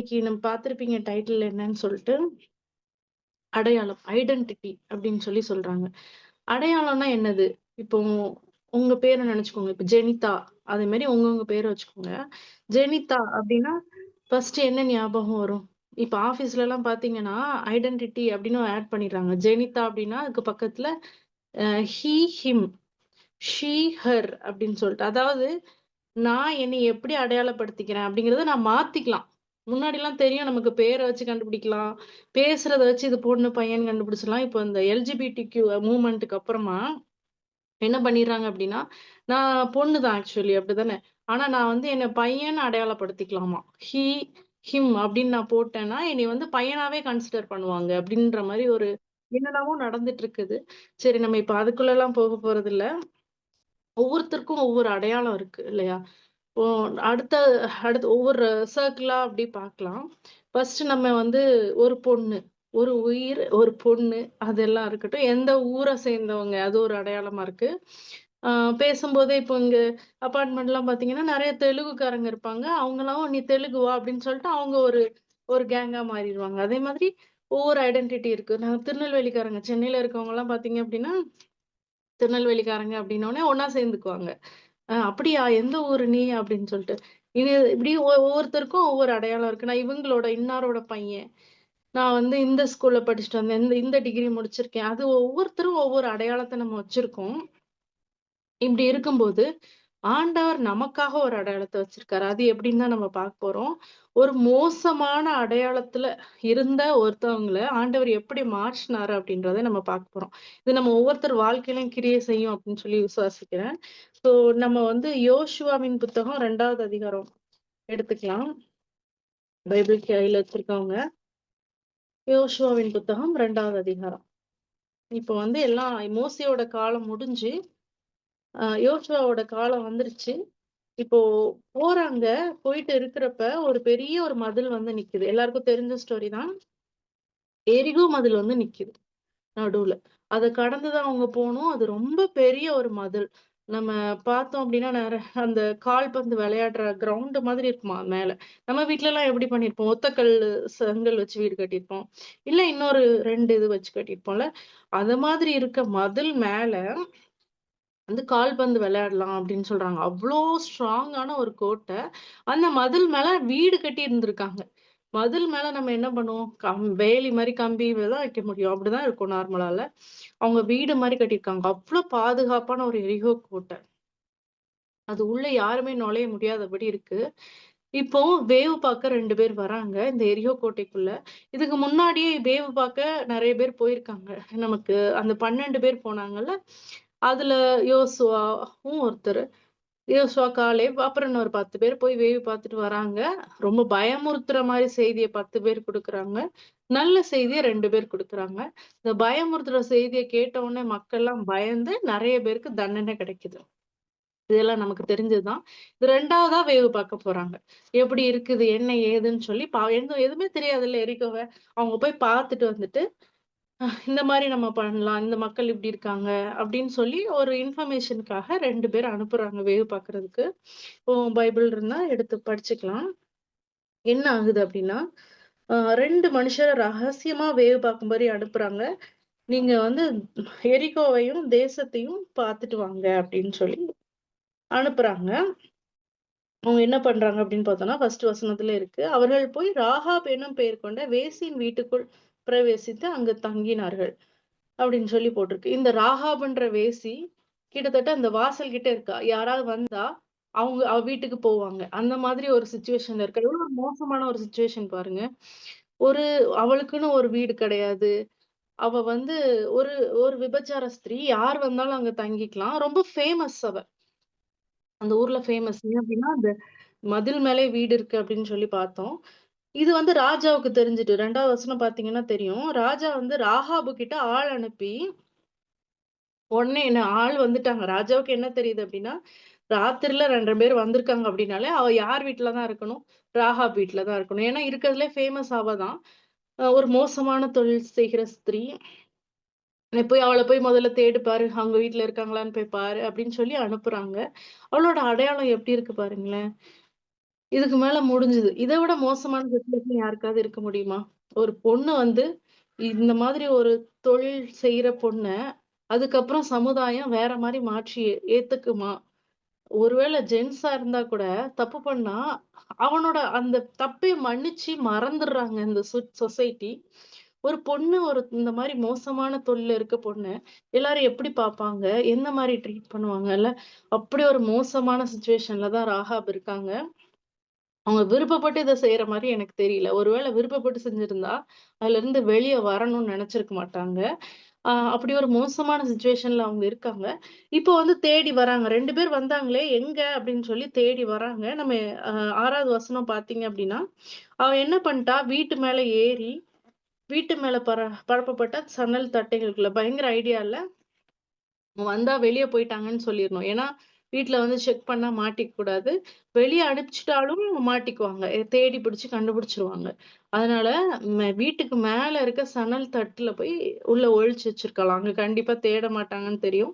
இன்னைக்கு நம்ம பார்த்திருப்பீங்க டைட்டில் என்னன்னு சொல்லிட்டு, அடையாளம், ஐடென்டிட்டி அப்படின்னு சொல்றாங்க. அடையாளம்னா என்னது? இப்போ உங்க பேர நெனச்சுக்கோங்க. இப்ப ஜெனிதா, அதே மாரி உங்க பேர வச்சுக்கோங்க. ஜெனிதா அப்படின்னா, ஃபர்ஸ்ட் என்ன ஞாபகம் வரும்? இப்ப ஆஃபீஸ்லலாம் பார்த்தீங்கன்னா, ஐடென்டிட்டி அப்படின்னு ஆட் பண்ணிடுறாங்க. ஜெனிதா அப்படின்னா, அதுக்கு பக்கத்துல ஹி, ஹிம், ஷி, ஹர் அப்படின்னு சொல்லிட்டு. அதாவது நான் என்னைய எப்படி அடையாளப்படுத்திக்கிறேன் அப்படிங்கிறத நான் மாத்திக்கலாம். முன்னாடிலாம் தெரியும் நமக்கு பேர வச்சு கண்டுபிடிக்கலாம். பேசுறத வச்சு இது பொண்ணு, பையன்னு கண்டுபிடிச்சிடலாம். இப்போ இந்த எல்ஜிபிடிக்யூ மூவ்மென்ட்க்கு அப்புறமா என்ன பண்ணிடுறாங்க அப்படின்னா, நான் பொண்ணு தான் ஆக்சுவலி அப்படிதானே. ஆனா நான் வந்து என்ன பையன்னு அடையாளப்படுத்திக்கலாமா. ஹி, ஹிம் அப்படின்னு நான் போட்டேன்னா, என்னைய வந்து பையனாவே கன்சிடர் பண்ணுவாங்க அப்படின்ற மாரி ஒரு என்னென்னவோ நடந்துட்டு இருக்குது. சரி நம்ம இப்ப அதுக்குள்ளலாம் போக போறதில்ல. ஒவ்வொருத்தருக்கும் ஒவ்வொரு அடையாளம் இருக்கு இல்லையா? இப்போ அடுத்த அடுத்து ஒவ்வொரு சர்க்கிளா அப்படி பார்க்கலாம். ஃபர்ஸ்ட் நம்ம வந்து ஒரு பொண்ணு, ஒரு உயிர், ஒரு பொண்ணு அதெல்லாம் இருக்கட்டும். எந்த ஊர சேர்ந்தவங்க அது ஒரு அடையாளமா இருக்கு. ஆ பேசும்போதே இப்போ இங்க அபார்ட்மெண்ட்லாம் பார்த்தீங்கன்னா, நெறைய தெலுங்குக்காரங்க இருப்பாங்க. அவங்கலாம் "நீ தெலுங்குவா?" அப்படின்னு சொல்லிட்டு அவங்க ஒரு ஒரு கேங்கா மாறிருவாங்க. அதே மாதிரி ஒவ்வொரு ஐடென்டிட்டி இருக்கு. நான் திருநெல்வேலிக்காரங்க, சென்னையில இருக்கவங்கலாம் பார்த்தீங்க அப்படின்னா, திருநெல்வேலிக்காரங்க அப்படின்னோனே ஒண்ணா சேர்ந்துக்குவாங்க. "அப்படியா? எந்த ஊரு நீ?" அப்படின்னு சொல்லிட்டு. இது இப்படி ஒவ்வொருத்தருக்கும் ஒவ்வொரு அடையாளம் இருக்கு. நான் இவங்களோட இன்னாரோட பையன். நான் வந்து இந்த ஸ்கூல்ல படிச்சுட்டு வந்தேன். இந்த இந்த டிகிரி முடிச்சிருக்கேன். அது ஒவ்வொருத்தரும் ஒவ்வொரு அடையாளத்த நம்ம வச்சிருக்கோம். இப்படி இருக்கும்போது, ஆண்டவர் நமக்காக ஒரு அடையாளத்த வச்சிருக்காரு. அது எப்படின்னு தான் நம்ம பார்க்க போறோம். ஒரு மோசமான அடையாளத்துல இருந்த ஒருத்தவங்கள ஆண்டவர் எப்படி மாற்றுனாரு அப்படின்றத நம்ம பார்க்க போறோம். இது நம்ம ஒவ்வொருத்தர் வாழ்க்கையிலும் கிரியை செய்யும் அப்படின்னு சொல்லி விசுவாசிக்கிறேன். ஸோ நம்ம வந்து யோசுவாவின் புத்தகம் 2வது அதிகாரம் எடுத்துக்கலாம். பைபிள் கையில வச்சிருக்கவங்க. யோசுவாவின் புத்தகம் 2வது அதிகாரம். இப்போ வந்து எல்லாம் மோசேயோட காலம் முடிஞ்சு, யோசுவாவோட காலம் வந்துருச்சு. இப்போ போறாங்க. போயிட்டு இருக்கிறப்ப ஒரு பெரிய ஒரு மதில் வந்து நிக்குது. எல்லாருக்கும் தெரிஞ்ச ஸ்டோரி தான். எரிகோ மதில் வந்து நிக்குது நடுவுல. அத கடந்து தான் அவங்க போணும். அது ரொம்ப பெரிய ஒரு மதில். நம்ம பார்த்தோம் அப்டின்னா, அந்த கால்பந்து விளையாடுற கிரவுண்ட் மாதிரி இருக்குமா மேல. நம்ம வீட்லலாம் எப்படி பண்ணியிருப்போம்? ஒத்த கல்லு, செங்கல் வச்சு வீடு கட்டியிருப்போம். இல்ல இன்னொரு 2 இது வச்சு கட்டியிருப்போம்ல. அது மாதிரி இருக்க மதில் மேல வந்து கால்பந்து விளையாடலாம் அப்படின்னு சொல்றாங்க. அவ்ளோ ஸ்ட்ராங்கான ஒரு கோட்ட. அந்த மதில் மேல வீடு கட்டி இருந்திருக்காங்க. மதில் மேல நம்ம என்ன பண்ணுவோம்? வேலி மாரி கம்பி தான் வைக்க முடியும். அப்படிதான் இருக்கும் நார்மலால. அவங்க வீடு மாரி கட்டியிருக்காங்க. அவ்ளோ பாதுகாப்பான ஒரு எரிகோ கோட்ட. அது உள்ள யாருமே நுழைய முடியாதபடி இருக்கு. இப்போ வேவு பார்க்க 2 பேர் வராங்க, இந்த எரிகோ கோட்டைக்குள்ள. இதுக்கு முன்னாடியே வேவு பார்க்க நெறைய பேர் போயிருக்காங்க. நமக்கு அந்த 12 பேர் போனாங்கல்ல, அதுல யோசுவாவும் ஒருத்தரு. யோசுவா, காலேப் அப்புறம் இன்னொரு 10 பேர் போய் வேவு பார்த்துட்டு வராங்க. ரொம்ப பயமுறுத்துற மாரி செய்திய 10 பேர் குடுக்குறாங்க. நல்ல செய்திய 2 பேர் குடுக்குறாங்க. இந்த பயமுறுத்துற செய்திய கேட்ட உடனே மக்கள்லாம் பயந்து நெறைய பேருக்கு தண்டனை கிடைக்குது. இதெல்லாம் நமக்கு தெரிஞ்சது தான். இது 2வதா வேவு பார்க்க போறாங்க. எப்படி இருக்குது? என்ன ஏதுன்னு சொல்லி எதுவுமே தெரியாதுல்ல எரிகோவ. அவங்க போய் பார்த்துட்டு வந்துட்டு, இந்த மாரி நம்ம பண்ணலாம். இந்த மக்கள் இப்படி இருக்காங்க. அப்படின்னு சொல்லி ஒரு இன்ஃபர்மேஷனுக்காக 2 பேர் அனுப்புறாங்க வேவு பார்க்கறதுக்கு. இப்போ பைபிள் இருந்தா எடுத்து படிச்சுக்கலாம். என்ன ஆகுது அப்படின்னா, 2 மனுஷர ரகசியமா வேவு பார்க்கும்படி அனுப்புறாங்க. நீங்க வந்து எரிகோவையும், தேசத்தையும் பார்த்துட்டு வாங்க அப்படின்னு சொல்லி அனுப்புறாங்க. அவங்க என்ன பண்றாங்க அப்படின்னு பார்த்தோம்னா, ஃபர்ஸ்ட் வசனத்துல இருக்கு. அவர்கள் போய் ராகாப் என்னும் பெயர் கொண்ட வேசியின் வீட்டுக்குள் பிரவேசித்து அங்கு தங்கினார்கள். அப்படின்னு சொல்லி போட்டிருக்கு. இந்த ராகாப்ன்ற வேசி கிட்டத்தட்ட அந்த வாசல் கிட்ட இருக்கா. யாராவது வந்தா அவ வீட்டுக்கு போவாங்க. அந்த மாதிரி ஒரு சிச்சுவேஷன்ல இருக்கா. எவ்வளவு ஒரு மோசமான ஒரு சிச்சுவேஷன் பாருங்க. ஒரு அவளுக்குன்னு ஒரு வீடு கிடையாது. அவ வந்து ஒரு ஒரு விபச்சார ஸ்திரீ. யார் வந்தாலும் அங்க தங்கிக்கலாம். ரொம்ப ஃபேமஸ் அவ. அந்த ஊர்ல ஃபேமஸ். ஏன் அப்டின்னா, அந்த மதில் மேலே வீடு இருக்கு அப்படின்னு சொல்லி பார்த்தோம். இது வந்து ராஜாவுக்கு தெரிஞ்சுட்டு 2வது வசனம் பார்த்தீங்கன்னா தெரியும். ராஜா வந்து ராகாபு கிட்ட ஆள் அனுப்பி, உடனே என்ன ஆள் வந்துட்டாங்க. ராஜாவுக்கு என்ன தெரியுது அப்படின்னா, ராத்திரில 2 பேர் வந்திருக்காங்க அப்படின்னாலே, அவ யார் வீட்ல தான் இருக்கணும்? ராகாப் வீட்ல தான் இருக்கணும். ஏன்னா இருக்கிறதுலே ஃபேமஸ் அவ தான். ஒரு மோசமான தொழில் செய்கிற ஸ்திரீ. "நீ போய் அவள போய் முதல்ல தேடு பாரு. அவங்க வீட்ல இருக்காங்களான்னு போய் பாரு" அப்படின்னு சொல்லி அனுப்புறாங்க. அவளோட அடையாளம் எப்படி இருக்கு பாருங்களேன். இதுக்கு மேல முடிஞ்சுது. இத விட மோசமான சிச்சுவேஷன் யாருக்காவது இருக்க முடியுமா? ஒரு பொண்ணு வந்து இந்த மாதிரி ஒரு தொழில் செய்ற பொண்ண, அதுக்கப்புறம் சமுதாயம் வேற மாரி மாற்றி ஏத்துக்குமா? ஒருவேள ஜென்ஸா இருந்தா கூட தப்பு பண்ணா, அவனோட அந்த தப்பை மன்னிச்சு மறந்துடுறாங்க இந்த சொசைட்டி. ஒரு பொண்ணு இந்த மாரி மோசமான தொழில்ல இருக்க பொண்ண, எல்லாரும் எப்படி பார்ப்பாங்க? எந்த மாரி ட்ரீட் பண்ணுவாங்கல்ல? அப்படி ஒரு மோசமான சிச்சுவேஷன்ல தான் ராகாப் இருக்காங்க. அவங்க விருப்பப்பட்டு இத செய்ற மாரி எனக்கு தெரியல. ஒருவேள விருப்பப்பட்டு செஞ்சிருந்தா, அதுலருந்து வெளிய வரணும்னு நெனச்சிருக்க மாட்டாங்க. அப்படி ஒரு மோசமான சிச்சுவேஷன்ல அவங்க இருக்காங்க. இப்போ வந்து தேடி வராங்க. 2 பேர் வந்தாங்களே, எங்க அப்படின்னு சொல்லி தேடி வராங்க. நம்ம 6வது வசனம் பார்த்தீங்க அப்படின்னா, அவ என்ன பண்ணிட்டா, வீட்டு மேல ஏறி, வீட்டு மேல பரப்பப்பட்ட சணல் தட்டைகளுக்குள்ள பயங்கர ஐடியா இல்ல. வந்தா வெளிய போயிட்டாங்கன்னு சொல்லிரணும். ஏன்னா, வீட்ல வந்து செக் பண்ணா மாட்டிக்க கூடாது. வெளிய அனுப்பிச்சுட்டாலும் மாட்டிக்குவாங்க. தேடி பிடிச்சு கண்டுபிடிச்சுருவாங்க. அதனால வீட்டுக்கு மேல இருக்க சணல் தட்டுல போய் உள்ள ஒளிச்சு வச்சிருக்கலாம். அங்க கண்டிப்பா தேட மாட்டாங்கன்னு தெரியும்.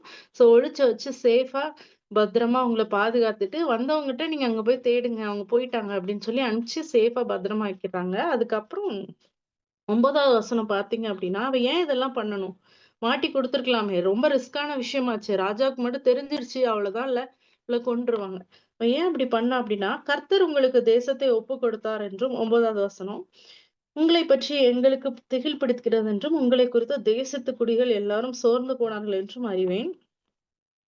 ஒளிச்சு வச்சு சேஃபா பத்திரமா அவங்கள பாதுகாத்துட்டு, வந்தவங்கட்ட நீங்க அங்க போய் தேடுங்க. அவங்க போயிட்டாங்க அப்படின்னு சொல்லி அனுப்பிச்சு சேஃபா பத்திரமா வைக்கிறாங்க. அதுக்கப்புறம் 9வது வசனம் பார்த்தீங்க அப்டின்னா, அவ ஏன் இதெல்லாம் பண்ணணும்? மாட்டி குடுத்துருக்கலாமே! ரொம்ப ரிஸ்க்கான விஷயமாச்சே! ராஜாவுக்கு மட்டும் தெரிஞ்சிருச்சு அவ்வளோதான் இல்ல, இவள கொன்றுவாங்க. அவ ஏன் அப்டி பண்ணா அப்டின்னா, கர்த்தர் உங்களுக்கு தேசத்தை ஒப்புக் கொடுத்தார் என்றும் 9வது வசனம். உங்களைப் பற்றி எங்களுக்கு திகில் பிடிக்கிறது என்றும், உங்களைக் குறித்து தேசத்து குடிகள் எல்லாரும் சோர்ந்து போனார்கள் என்றும் அறிவேன்.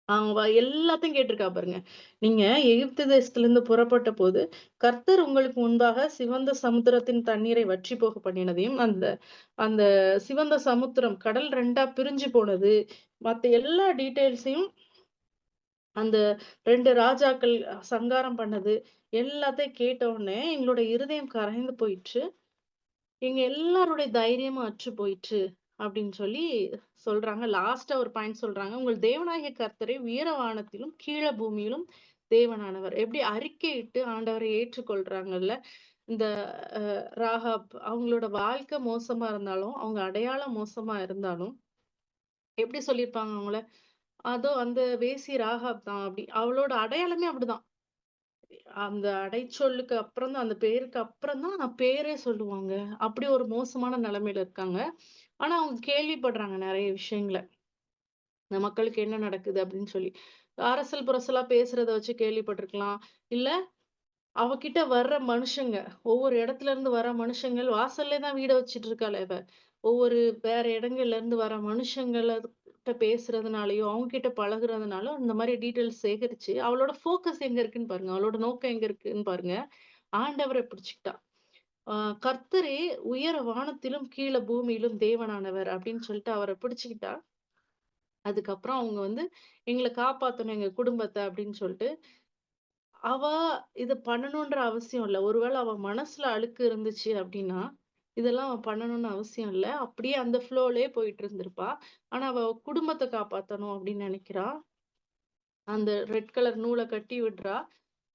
அவ எல்லாத்தையும் கேட்டிருக்கா பாருங்க. நீங்க எகிப்து தேசத்திலிருந்து புறப்பட்டபோது, கர்த்தர் உங்களுக்கு முன்பாக சிவந்த சமுத்திரத்தின் தண்ணீரை வற்றிப் போக பண்ணினதையும், அந்த அந்த சிவந்த சமுத்திரம் கடல் 2ஆ பிரிஞ்சு போனது, மத்த எல்லா டீட்டெயில்ஸையும் அந்த 2 ராஜாக்கள் சங்காரம் பண்ணது, எல்லாத்தையும் கேட்ட உடனே எங்களோட இருதயம் கரைந்து போயிற்று. எங்க எல்லாருடைய தைரியமும் அற்று போயிற்று அப்படின்னு சொல்லி சொல்றாங்க. லாஸ்ட்டா ஒரு பாயிண்ட் சொல்றாங்க. உங்கள் தேவனாகிய கர்த்தரே உயர வானத்திலும், கீழ பூமியிலும் தேவனானவர். எப்படி அறிக்கையிட்டு ஆண்டவரை ஏற்றுக்கொள்றாங்கல்ல. இந்த ராகாப் அவங்களோட வாழ்க்கை மோசமா இருந்தாலும், அவங்க அடையாளம் மோசமா இருந்தாலும், எப்படி சொல்லியிருப்பாங்க அவங்கள? அதோ அந்த வேசி ராகாப் தான் அப்படி. அவளோட அடையாளமே அப்படிதான். அந்த அடைச்சொல்லுக்கு அப்புறம் தான் அந்த பேருக்கு அப்புறம் தான் பேரே சொல்லுவாங்க. அப்படி ஒரு மோசமான நிலைமையில இருக்காங்க. ஆனா அவங்க கேள்விப்படுறாங்க நெறைய விஷயங்கள. இந்த மக்களுக்கு என்ன நடக்குது அப்படின்னு சொல்லி. அரசல் புரசலா பேசுறத வச்சு கேள்விப்பட்டிருக்கலாம். இல்ல அவகிட்ட வர்ற மனுஷங்க, ஒவ்வொரு இடத்துல இருந்து வர மனுஷங்கள் வாசல்லே தான் வீட வச்சுட்டு இருக்காளே இவ. ஒவ்வொரு வேற இடங்கள்ல இருந்து வர மனுஷங்கள்ட்ட பேசுறதுனாலயும், அவங்க கிட்ட பழகுறதுனால இந்த மாரி டீட்டெயில்ஸ் சேகரிச்சு, அவளோட ஃபோக்கஸ் எங்க இருக்குன்னு பாருங்க. அவளோட நோக்கம் எங்க இருக்குன்னு பாருங்க. ஆண்டவர பிடிச்சுக்கிட்டா. ஆ கர்த்தரே உயர வானத்திலும், கீழ பூமியிலும் தேவனானவர் அப்படின்னு சொல்லிட்டு அவர பிடிச்சுக்கிட்டா. அதுக்கப்புறம் அவங்க வந்து எங்கள காப்பாத்தணும் எங்க குடும்பத்த அப்படின்னு சொல்லிட்டு அவ இத பண்ணணுன்ற அவசியம் இல்ல. ஒருவேள அவ மனசுல அழுக்கு இருந்துச்சு அப்டின்னா, இதெல்லாம் அவ பண்ணணும்னு அவசியம் இல்ல. அப்படியே அந்த ஃப்ளோலயே போயிட்டு இருந்திருப்பா. ஆனா அவ குடும்பத்த காப்பாத்தணும் அப்டின்னு நெனைக்கிறா. அந்த ரெட் கலர் நூல கட்டி விடுறா.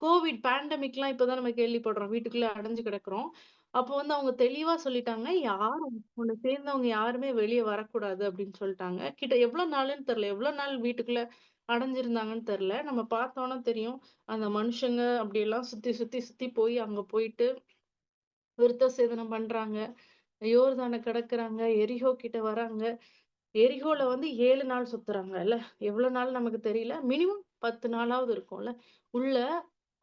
கோவிட் பேண்டமிக்லாம் இப்ப தான் நம்ம கேள்விப்படுறோம். வீட்டுக்குள்ள அடைஞ்சு கிடக்குறோம். அப்போ வந்து அவங்க தெளிவா சொல்லிட்டாங்க. யாரும் உன்ன சேர்ந்தவங்க யாருமே வெளிய வரக்கூடாது அப்படின்னு சொல்ட்டாங்க. எவ்வளோ நாளுன்னு தெரியல. எவ்வளோ நாள் வீட்டுக்குள்ள அடைஞ்சிருந்தாங்கன்னு தெரியல. நம்ம பார்த்தோம்னா தெரியும். அந்த மனுஷங்க அப்படியெல்லாம் சுத்தி, சுத்தி, சுத்தி போய் அங்க போயிட்டு விருத்த சேதனம் பண்றாங்க. யோர்தான கடக்குறாங்க. எரிகோ கிட்ட வராங்க. எரிகோல வந்து 7 நாள் சுத்துறாங்கல்ல. எவ்வளோ நாள் நமக்கு தெரியல. மினிமம் 10 நாளாவது இருக்கும்ல. உள்ள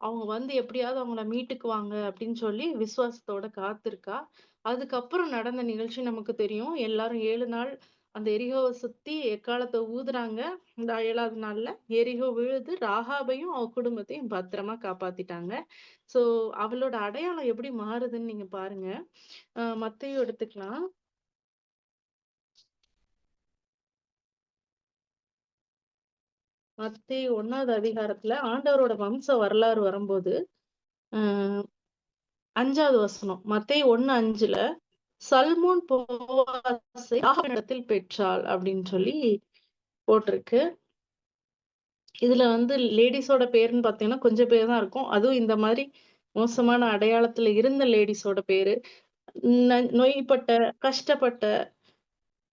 அவங்க வந்து எப்படியாவது அவங்கள மீட்டுக்குவாங்க அப்படின்னு சொல்லி விசுவாசத்தோட காத்திருக்கா. அதுக்கப்புறம் நடந்த நிகழ்ச்சி நமக்கு தெரியும். எல்லாரும் 7 நாள் அந்த எரிகோவ சுத்தி எக்காளத்த ஊதுறாங்க. இந்த 7வது நாள்ல எரிகோ விழுது. ராகாபையும் அவ குடும்பத்தையும் பத்திரமா காப்பாத்திட்டாங்க. ஸோ அவளோட அடையாளம் எப்படி மாறுதுன்னு நீங்க பாருங்க. மத்தேயு எடுத்துக்கலாம். மத்தேயு 1வது அதிகாரத்துல ஆண்டவரோட வம்ச வரலாறு வரும்போது, அ 5வது வசனம். மத்தேயு 1:5ல சல்மோன் போவாசை ராகாபினிடத்தில் பெற்றாள் அப்படின்னு சொல்லி போட்டிருக்கு. இதுல வந்து லேடீஸோட பேருன்னு பார்த்தீங்கன்னா, கொஞ்சம் பேர் தான் இருக்கும். அதுவும் இந்த மாதிரி மோசமான அடையாளத்துல இருந்த லேடீஸோட பேரு. நொய்பட்ட, கஷ்டப்பட்ட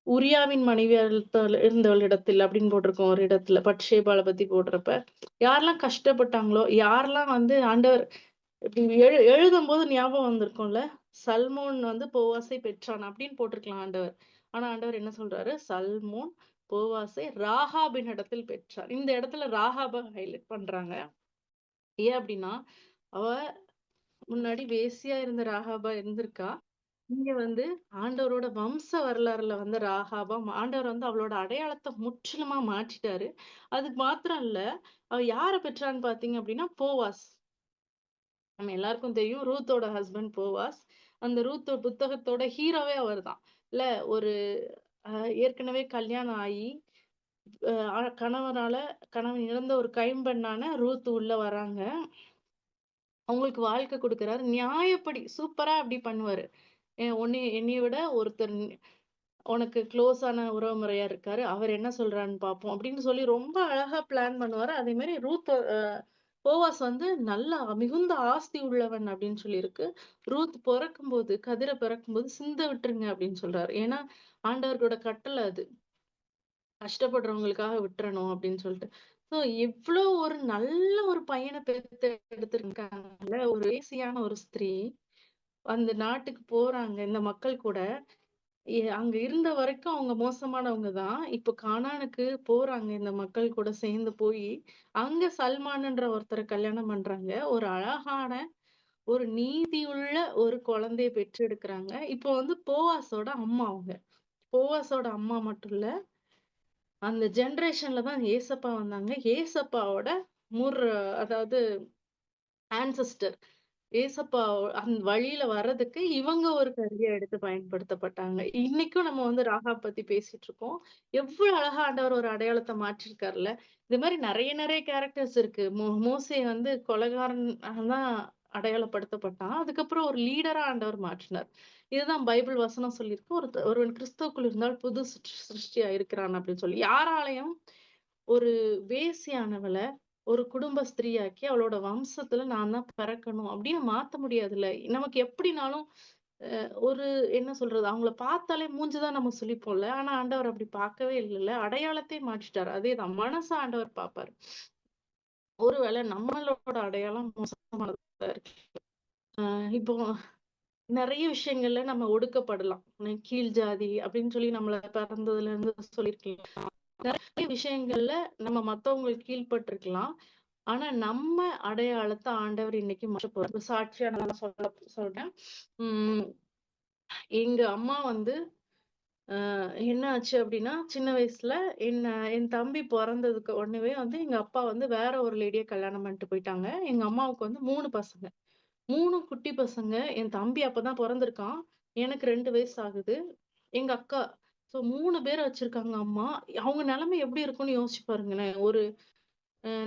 உரியாவின் மனைவியால் இருந்தவளிடத்தில் அப்படின்னு போட்டிருக்கும் ஒரு இடத்துல. பத்ஷேபாள பத்தி போடுறப்ப. யாரெல்லாம் கஷ்டப்பட்டாங்களோ, யாரெல்லாம் வந்து ஆண்டவர் இப்படி எழுதும்போது ஞாபகம் வந்திருக்கும்ல. சல்மோன் வந்து போவாசை பெற்றான் அப்படின்னு போட்டிருக்கலாம் ஆண்டவர். ஆனா ஆண்டவர் என்ன சொல்றாரு? சல்மோன் போவாசை ராகாபினிடத்தில் பெற்றார். இந்த இடத்துல ராகாப ஹைலைட் பண்றாங்க. ஏன் அப்படின்னா, அவ முன்னாடி வேசியா இருந்த ராகாபா இருந்திருக்கா. இங்க வந்து ஆண்டவரோட வம்ச வரலாறுல வந்து ராகாபா ஆண்டவர் வந்து அவளோட அடையாளத்த முற்றிலுமா மாற்றிட்டாரு. அதுக்கு மாத்திரம் இல்ல, அவ யார பெற்றான்னு பார்த்தீங்க அப்படின்னா, போவாஸ். நம்ம எல்லாருக்கும் தெரியும் ரூத்தோட ஹஸ்பண்ட் போவாஸ். அந்த ரூத் புத்தகத்தோட ஹீரோவே அவர்தான். இல்ல ஒரு அ ஏற்கனவே கல்யாணம் ஆயி, கணவனால கணவன் இழந்த ஒரு கைம்பெண்ணான ரூத் உள்ள வராங்க. அவங்களுக்கு வாழ்க்கை குடுக்குறாரு. நியாயப்படி சூப்பரா அப்படி பண்ணுவாரு. என்னைய விட ஒருத்தர் உனக்கு க்ளோஸ் ஆன உறவுமுறையா இருக்காரு. அவர் என்ன சொல்றாருன்னு பார்ப்போம் அப்படின்னு சொல்லி ரொம்ப அழகா பிளான் பண்ணுவாரு. அதே மாரி ரூத் போவாஸ் வந்து நல்லா மிகுந்த ஆஸ்தி உள்ளவன் அப்படின்னு சொல்லியிருக்கு. ரூத் பொறக்கும்போது, கதிர பிறக்கும்போது சிந்த விட்டுருங்க அப்படின்னு சொல்றாரு. ஏன்னா, ஆண்டவரோட கட்டளை அது. கஷ்டப்படுறவங்களுக்காக விட்டுறணும் அப்படின்னு சொல்லிட்டு. ஸோ இவ்ளோ ஒரு நல்ல ஒரு பையன பெத்து எடுத்திருக்காங்கல்ல, ஒரு வேசியான ஒரு ஸ்திரீ. அந்த நாட்டுக்கு போறாங்க இந்த மக்கள் கூட. அங்க இருந்த வரைக்கும் அவங்க மோசமானவங்க தான். இப்ப கானானுக்கு போறாங்க இந்த மக்கள் கூட சேர்ந்து போயி, அங்க சல்மான்ன்ற ஒருத்தர கல்யாணம் பண்றாங்க. ஒரு அழகான, ஒரு நீதியுள்ள ஒரு குழந்தைய பெற்றெடுக்குறாங்க. இப்போ வந்து போவாஸோட அம்மா அவங்க. போவாஸோட அம்மா மட்டும் இல்ல, அந்த ஜெனரேஷன்ல தான் ஏசப்பா வந்தாங்க. ஏசப்பாவோட முர் அதாவது ஆன்செஸ்டர். ஏசப்பா அந்த வழியில வர்றதுக்கு இவங்க ஒரு கருவியா எடுத்து பயன்படுத்தப்பட்டாங்க. இன்னைக்கும் நம்ம வந்து ராகாப் பத்தி பேசிட்டு இருக்கோம். எவ்வளவு அழகா ஆண்டவர் ஒரு அடையாளத்த மாற்றிருக்கார்ல. இது மாரி நெறைய நெறைய கேரக்டர்ஸ் இருக்கு. மோசே வந்து கொலைகாரன் தான் அடையாளப்படுத்தப்பட்டான். அதுக்கப்புறம் ஒரு லீடரா ஆண்டவர் மாற்றினார். இதுதான் பைபிள் வசனம் சொல்லியிருக்கு. ஒருவன் கிறிஸ்துவுக்குள் இருந்தால் புது சிருஷ்டியா இருக்கிறான் அப்படின்னு சொல்லி. யாராலயும் ஒரு வேசியானவள ஒரு குடும்ப ஸ்திரீயாக்கி, அவளோட வம்சத்துல நான் தான் பிறக்கணும் அப்படின்னு மாத்த முடியாதுல்ல. நமக்கு எப்படினாலும் ஒரு என்ன சொல்றது? அவங்கள பார்த்தாலே மூஞ்சி தான் நம்ம சுளிப்போம்ல. ஆனா ஆண்டவர் அப்படி பார்க்கவே இல்லல்ல. அடையாளத்தையே மாற்றிட்டாரு. அதேதான். மனச ஆண்டவர் பார்ப்பாரு. ஒருவேளை நம்மளோட அடையாளம் மோசமானதா இருக்கு. இப்போ நெறைய விஷயங்கள்ல நம்ம ஒடுக்கப்படலாம். கீழ் ஜாதி அப்படின்னு சொல்லி நம்மள பிறந்ததுல இருந்து சொல்லியிருக்கலாம். நெறைய விஷயங்கள்ல நம்ம மத்தவங்களுக்கு கீழ்ப்பட்டுருக்கலாம். ஆனா, நம்ம அடையாளத்த ஆண்டவர் இன்னைக்கு மாற்றப் போறாரு. சாட்சியா நான் சொல்றேன். ம் எங்க அம்மா வந்து என்ன ஆச்சு அப்டின்னா, சின்ன வயசுல என் தம்பி பொறந்ததுக்கு உடனேவே வந்து எங்க அப்பா வந்து வேற ஒரு லேடிய கல்யாணம் பண்ணிட்டு போயிட்டாங்க. எங்க அம்மாவுக்கு வந்து 3 பசங்க. 3 குட்டி பசங்க. என் தம்பி அப்பதான் பொறந்திருக்கான். எனக்கு 2 வயசு ஆகுது. எங்க அக்கா. ஸோ 3 பேர வச்சிருக்காங்க அம்மா. அவங்க நெலைமை எப்படி இருக்கும்னு யோசிச்சு பாருங்களேன். ஒரு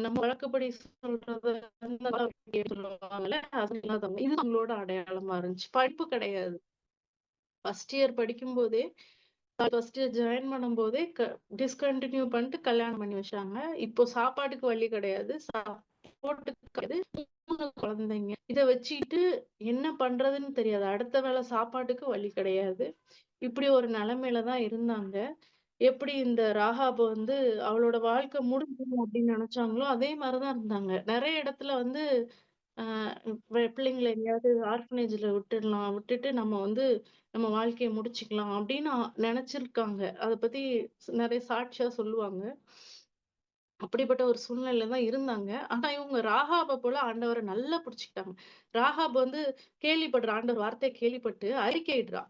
நம்ம வழக்கப்படி சொல்றது சொல்லுவாங்கல்ல, அது இல்லாதவங்க. இது அவங்களோட அடையாளமா இருந்துச்சு. படிப்பு கிடையாது. ஃபர்ஸ்ட் இயர் படிக்கும்போதே ஃபர்ஸ்ட் இயர் ஜாயின் பண்ணும்போதே டிஸ்கன்டின்யூ பண்ணிட்டு கல்யாணம் பண்ணி வச்சாங்க. இப்போ சாப்பாட்டுக்கு வழி கிடையாது. சப்போர்ட்டுக்கு கிடையாது. 3 குழந்தைங்க. இத வச்சுக்கிட்டு என்ன பண்றதுன்னு தெரியாது. அடுத்த வேள சாப்பாட்டுக்கு வழி கிடையாது. இப்படி ஒரு நிலைமையில தான் இருந்தாங்க. எப்படி இந்த ராகாப வந்து அவளோட வாழ்க்கை முடிஞ்சிரும் அப்படின்னு நினைச்சாங்களோ, அதே மாரி தான் இருந்தாங்க. நெறைய இடத்துல வந்து அ பிள்ளைங்கள எங்கேயாவது ஆர்ஃபனேஜ்ல விட்டுடலாம். விட்டுட்டு நம்ம வந்து நம்ம வாழ்க்கைய முடிச்சுக்கலாம் அப்படின்னு நெனச்சிருக்காங்க. அத பத்தி நெறைய சாட்சியா சொல்லுவாங்க. அப்படிப்பட்ட ஒரு சூழ்நிலையில தான் இருந்தாங்க. ஆனா இவங்க ராகாப போல ஆண்டவர நல்லா புடிச்சுக்கிட்டாங்க. ராகாப் வந்து ஆண்டவர் வார்த்தைய கேள்விப்பட்டு அறிக்கையிடுறா.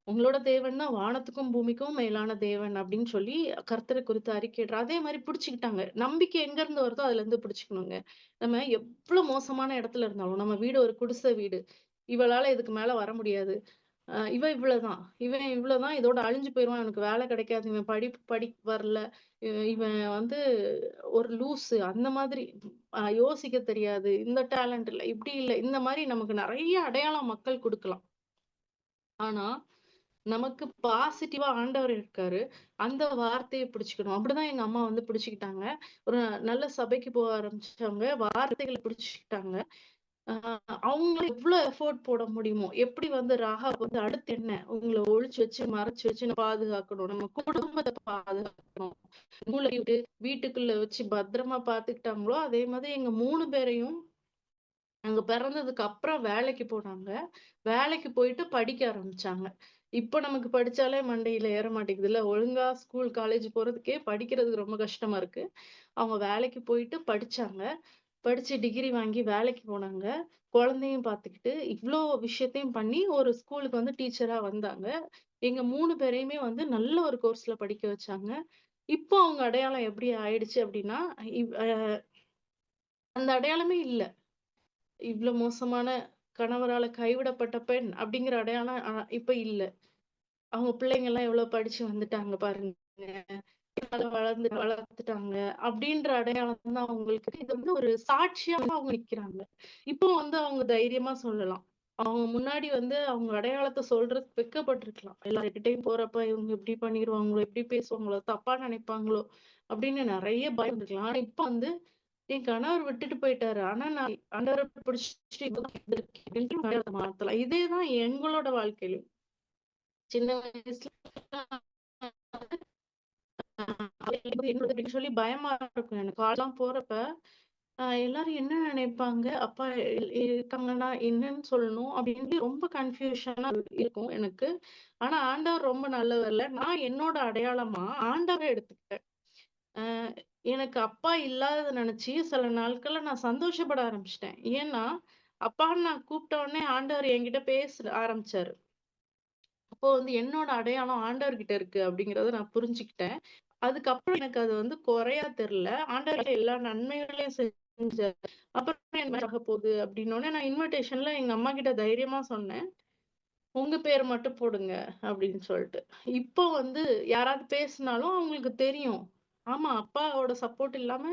உங்களோட தேவன் தான் வானத்துக்கும், பூமிக்கும் மேலான தேவன் அப்படின்னு சொல்லி கர்த்தர குறித்து அறிக்கையிடுறா. அதே மாரி புடிச்சுக்கிட்டாங்க. நம்பிக்கை எங்க இருந்து வருதோ அதுலருந்து புடிச்சுக்கணுங்க. நம்ம எவ்ளோ மோசமான இடத்துல இருந்தாலும், நம்ம வீடு ஒரு குடிசை வீடு. இவளால இதுக்கு மேல வர முடியாது. இவ இவ்வளதான். இவன் இவ்வளதான். இதோட அழிஞ்சு போயிருவான். இவனுக்கு வேலை கிடைக்காது. இவன் வரல. இவன் வந்து ஒரு லூசு. அந்த மாதிரி யோசிக்க தெரியாது. இந்த டேலண்ட் இல்ல. இப்படி இல்ல. இந்த மாரி நமக்கு நெறைய அடையாளம் மக்கள் குடுக்கலாம். ஆனா, நமக்கு பாசிட்டிவா ஆண்டவர் இருக்காரு. அந்த வார்த்தைய பிடிச்சுக்கணும். அப்படிதான் எங்க அம்மா வந்து பிடிச்சுக்கிட்டாங்க. ஒரு நல்ல சபைக்கு போக ஆரம்பிச்சவங்க. வார்த்தைகள பிடிச்சுக்கிட்டாங்க. ஆ அவங்க எவ்ளோ எஃபோர்ட் போட முடியுமோ, எப்படி வந்து ராகாப் வந்து அடுத்து என்ன? உங்கள ஒளிச்சு வச்சு, மறைச்சு வச்சு பாதுகாக்கணும். நம்ம குடும்பத்த பாதுகாக்கணும். மூளைவிட்டு வீட்டுக்குள்ள வச்சு பத்திரமா பாத்துக்கிட்டாங்களோ, அதே மாதிரி எங்க 3 பேரையும் அங்க பிறந்ததுக்கு அப்புறம் வேலைக்கு போனாங்க. வேலைக்கு போயிட்டு படிக்க ஆரம்பிச்சாங்க. இப்ப நமக்கு படிச்சாலே மண்டையில ஏற மாட்டேங்குதுல்ல. ஒழுங்கா ஸ்கூல், காலேஜ் போறதுக்கே படிக்கிறதுக்கு ரொம்ப கஷ்டமா இருக்கு. அவங்க வேலைக்கு போயிட்டு படிச்சாங்க. படிச்சு டிகிரி வாங்கி வேலைக்கு போனாங்க. குழந்தையும் பார்த்துக்கிட்டு, இவ்ளோ விஷயத்தையும் பண்ணி ஒரு ஸ்கூலுக்கு வந்து டீச்சரா வந்தாங்க. எங்க 3 பேரையுமே வந்து நல்ல ஒரு கோர்ஸ்ல படிக்க வச்சாங்க. இப்போ அவங்க அடையாளம் எப்படி ஆயிடுச்சு அப்படின்னா, இவ் அ அந்த அடையாளமே இல்ல. இவ்ளோ மோசமான கணவரால கைவிடப்பட்ட பெண் அப்படிங்கிற அடையாளம் இப்ப இல்ல. அவங்க பிள்ளைங்கலாம் எவ்வளோ படிச்சு வந்துட்டாங்க பாருங்க. வளர்த்துட்டாங்க. அப்படின்ற அடையாளம் தான் அவங்களுக்கு இருக்கு. இது வந்து ஒரு சாட்சியா வந்து அவங்க நிக்கிறாங்க. இப்போ வந்து அவங்க தைரியமா சொல்லலாம். அவங்க முன்னாடி வந்து அவங்க அடையாளத்த சொல்றதுக்கு வெட்கப்பட்டுருக்கலாம். எல்லார்கிட்டயும் போறப்ப இவங்க இப்படி பண்ணிருவாங்களோ, இப்படி பேசுவாங்களோ, தப்பா நினைப்பாங்களோ அப்படின்னு நெறைய பயம் இருக்கலாம். ஆனா இப்ப வந்து என் கணவர் விட்டுட்டு போயிட்டாரு. ஆனா நான் ஆண்டவர பிடிச்சுட்டு அடையாளத்த மாத்தலாம். இதே தான் எங்களோட வாழ்க்கையிலும். சின்ன வயசுல அப்படின்னு சொல்லி பயமா இருக்கும் எனக்கு. கால்லாம் போறப்ப, எல்லாரும் என்ன நினைப்பாங்க? அப்பா இருக்காங்கன்னா என்னன்னு சொல்லணும்? அப்படின்னு ரொம்ப கன்ஃப்யூஷனா இருக்கும் எனக்கு. ஆனா ஆண்டவர் ரொம்ப நல்லவர்ல. நான் என்னோட அடையாளமா ஆண்டவர எடுத்துக்கிட்டேன். அ எனக்கு அப்பா இல்லாதத நெனச்சு சில நாட்கள்ல நான் சந்தோஷப்பட ஆரம்பிச்சுட்டேன். ஏன்னா, அப்பான்னு நான் கூப்பிட்ட உடனே ஆண்டவர் என்கிட்ட பேச ஆரம்பிச்சாரு. அப்போ வந்து என்னோட அடையாளம் ஆண்டவர்கிட்ட இருக்கு அப்படிங்கிறத நான் புரிஞ்சுக்கிட்டேன். அதுக்கப்புறம் எனக்கு அது வந்து குறையா தெரியல. ஆண்டவர் எல்லா நன்மைகளையும் செஞ்சாரு. அப்புறம் என்ன ஆகப்போகுது அப்படின்னோனே நான் இன்விடேஷன்ல எங்க அம்மாகிட்ட தைரியமா சொன்னேன். உங்க பேர் மட்டும் போடுங்க அப்படின்னு சொல்லிட்டு. இப்போ வந்து யாராவது பேசினாலும் அவங்களுக்கு தெரியும். ஆமா, அப்பாவோட சப்போர்ட் இல்லாம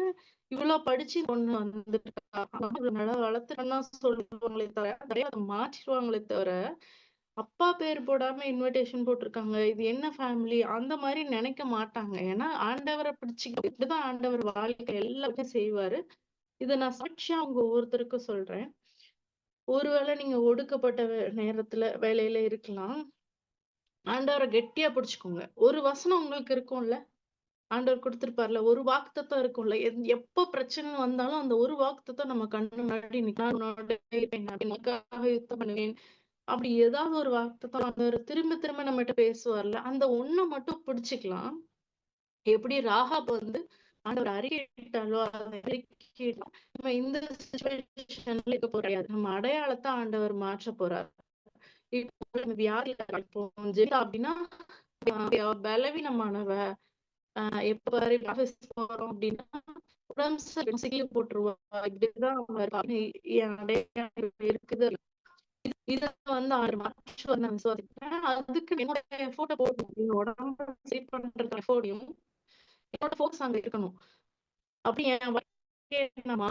இவ்ளோ படிச்சு பொண்ணு வந்துருக்கா. இவ்ளோ நல்லா வளர்த்துட்டோம்னு தான் சொல்லுவாங்களே தவிர, அத மாற்றிருவாங்களே தவிர அப்பா பேர் போடாம இன்விடேஷன் போட்டிருக்காங்க. இது என்ன ஃபேமிலி? அந்த மாரி நெனைக்க மாட்டாங்க. ஏன்னா, ஆண்டவர பிடிச்சுக்கிட்டு இப்படிதான் ஆண்டவர் வாழ்க்கை எல்லாமே செய்வாரு. இத நான் சாட்சியா உங்க ஒவ்வொருத்தருக்கும் சொல்றேன். ஒருவேள நீங்க ஒடுக்கப்பட்ட நேரத்துல வேலையில இருக்கலாம். ஆண்டவர கெட்டியா பிடிச்சுக்கோங்க. ஒரு வசனம் உங்களுக்கு இருக்கும்ல. ஆண்டவர் குடுத்திருப்பார்ல. ஒரு வாக்குத்தத்தம் இருக்கும்ல. எப்ப பிரச்சனை வந்தாலும் அந்த ஒரு வாக்குத்தத்தம் நம்ம கண்ணு முன்னாடி நிக்கும். நான் உன்னோட இருப்பேன். நான் உனக்காக யுத்தம் பண்ணுவேன். அப்படி ஏதாவது ஒரு வார்த்தை அவர் திரும்ப திரும்ப நம்மட்ட பேசுவார்ல. அந்த ஒண்ண மட்டும் பிடிச்சுக்கலாம். எப்படி ராகாப் வந்து ஆண்டவர் அறிக்கையிட்டாலோ, அந்த அறிக்கையிட்டா நம்ம இந்த சிச்சுவேஷன்ல இருக்க போறது. நம்ம அடையாளத்த ஆண்டவர் மாற்றப் போறார். இப்போ நம்ம வியாதியில இருப்போம். ஜெனிதா அப்படின்னா, அவ பலவீனமானவ. அ எப்ப பாரு ஆஃபீஸ் போறோம் அப்படின்னா, உடம்பு சரியில்ல போட்டுருவா. இப்படிதான் அவ இருப்பா. என் அடையாளம் இருக்குது. இத வந்து 6 மாசம் நான் விசுவாசிக்கிறேன். அதுக்கு என்னோட எஃபோர்ட்ட போடணும். என் உடம்ப சரி பண்றதுக்கு எஃபோர்ட்டையும் என்னோட ஃபோக்கஸ் அங்க இருக்கணும். அப்படி என் வாழ்க்கைய நான்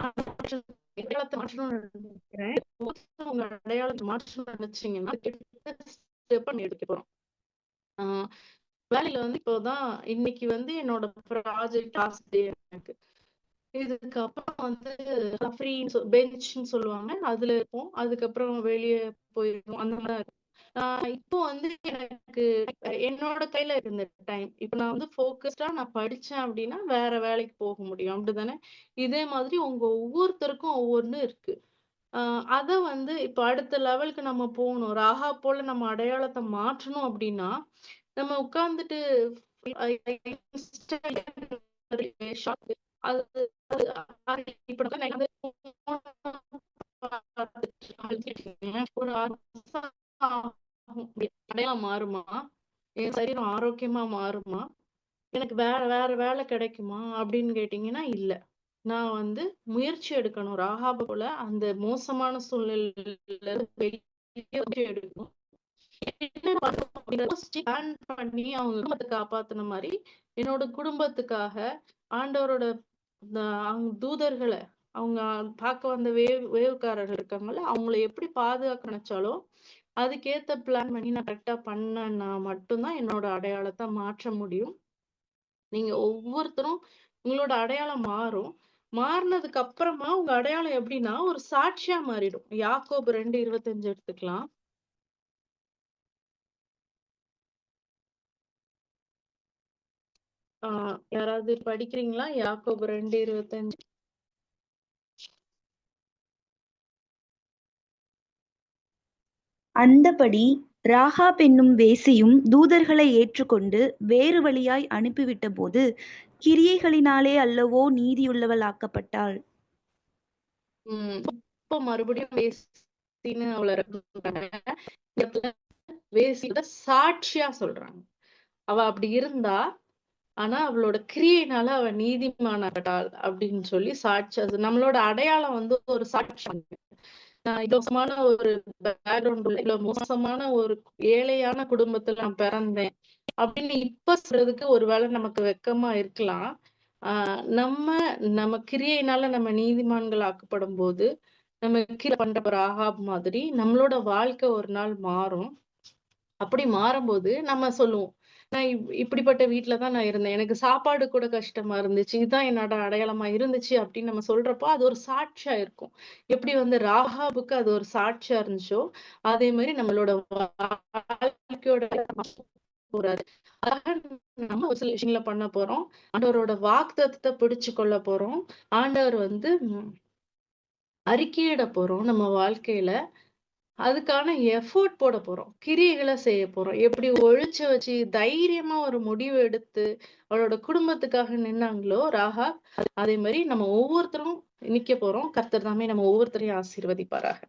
அடையாளத்த மாற்றணும்னு நினைக்கிறேன். உங்க அடையாளத்த மாற்றணும்னு நினைச்சீங்கன்னா, ஸ்டெப் பண்ணி எடுக்க போறோம். ஆ வேலையில வந்து இப்போதான் இன்னைக்கு வந்து என்னோட ப்ராஜெக்ட் லாஸ்ட் டே எனக்கு. இதுக்கப்புறம் வந்து பெஞ்ச்ன்னு சொல்லுவாங்க. அதுல இருப்போம். அதுக்கப்புறம் வெளிய போயிருவோம். அந்த மாரி தான் இப்போ வந்து எனக்கு என்னோட கையில இருந்த டைம். இப்ப நான் வந்து ஃபோக்கஸ்டா நான் படிச்சேன் அப்டின்னா, வேற வேலைக்கு போக முடியும். அப்டிதானே? இதே மாதிரி உங்க ஒவ்வொருத்தருக்கும் ஒவ்வொன்னு இருக்கு. அ அத வந்து இப்ப அடுத்த லெவலுக்கு நம்ம போணும். ராஹா போல நம்ம அடையாளத்த மாற்றணும் அப்டின்னா, நம்ம உட்கார்ந்துட்டு அது அது இப்ப வந்து ஒரு 6 மாசம் ஆகும். அடையாளம் மாறுமா? என் சரீரம் ஆரோக்கியமா மாறுமா? எனக்கு வேற வேற வேலை கிடைக்குமா? அப்படின்னு கேட்டீங்கன்னா, இல்ல. நான் வந்து முயற்சி எடுக்கணும். ராகாப போல அந்த மோசமான சூழ்நிலையில வெளிய எடுக்கணும். என்ன பண்ணணும் அப்படிங்கிறத யோசிச்சு பிளான் பண்ணி அவங்க குடும்பத்த காப்பாத்துன மாரி, என்னோட குடும்பத்துக்காக ஆண்டவரோட இந்த அவங்க தூதர்கள அவங்க பார்க்க வந்த வேவுக்காரர்கள் இருக்காங்கல்ல, அவங்கள எப்படி பாதுகாக்க நினைச்சாலோ, அதுக்கேத்த பிளான் பண்ணி நான் கரெக்ட்டா பண்ணேன்னா மட்டும் தான் என்னோட அடையாளத்த மாற்ற முடியும். நீங்க ஒவ்வொருத்தரும் உங்களோட அடையாளம் மாறும். மாறுனதுக்கு அப்புறமா உங்க அடையாளம் எப்படின்னா, ஒரு சாட்சியா மாறிடும். யாக்கோபு 2:25 எடுத்துக்கலாம். ஆ யாராவது படிக்கிறீங்களா? யாக்கோபு 2:25. அந்தபடி ராகாப் என்னும் வேசியும் தூதர்களை ஏற்றுக்கொண்டு வேறு வழியாய் அனுப்பிவிட்ட போது கிரியைகளினாலே அல்லவோ நீதியுள்ளவள் ஆக்கப்பட்டாள். இப்ப மறுபடியும் வேசின்னு அவளை வேசியோட சாட்சியா சொல்றாங்க. அவ அப்படி இருந்தா, ஆனா அவளோட கிரியையினால அவ நீதிமானாகட்டாள் அப்படின்னு சொல்லி சாட்சி. அது நம்மளோட அடையாளம் வந்து ஒரு சாட்சி. நான் இலவசமான ஒரு பேக்ரவுண்ட் உள்ள இவ்வளவு மோசமான ஒரு ஏழையான குடும்பத்துல நான் பிறந்தேன் அப்படின்னு இப்ப சொல்றதுக்கு ஒருவேளை நமக்கு வெக்கமா இருக்கலாம். நம்ம கிரியையினால நம்ம நீதிமான்கள் ஆக்கப்படும் போது நம்ம கீழே பண்ற ஒரு ஆகாப் மாதிரி நம்மளோட வாழ்க்கை ஒரு நாள் மாறும். அப்படி மாறும்போது நம்ம சொல்லுவோம், நான் இப்படிப்பட்ட வீட்டுலதான் நான் இருந்தேன், எனக்கு சாப்பாடு கூட கஷ்டமா இருந்துச்சு, இதுதான் என்னோட அடையாளமா இருந்துச்சு அப்படின்னு நம்ம சொல்றப்போ அது ஒரு சாட்சியா இருக்கும். எப்படி வந்து ராகாபுக்கு அது ஒரு சாட்சியா இருந்துச்சோ அதே மாதிரி நம்மளோட வாழ்க்கையோட போறாரு. நம்ம ஒரு சில விஷயங்களை பண்ண போறோம். ஆண்டவரோட வாக்குத்தத்தத்தை பிடிச்சு கொள்ள போறோம். ஆண்டவர் வந்து அறிக்கையிட போறோம் நம்ம வாழ்க்கையில. அதுக்கான எஃபோர்ட் போட போறோம். கிரியைகளை செய்ய போறோம். எப்படி ஒழிச்சு வச்சு தைரியமா ஒரு முடிவு எடுத்து அவளோட குடும்பத்துக்காக நின்னாங்களோ ராகாப், அதே மாதிரி நம்ம ஒவ்வொருத்தரும் நிக்க போறோம். கர்த்தர் தாமே நம்ம ஒவ்வொருத்தரையும் ஆசீர்வதிப்பாராக.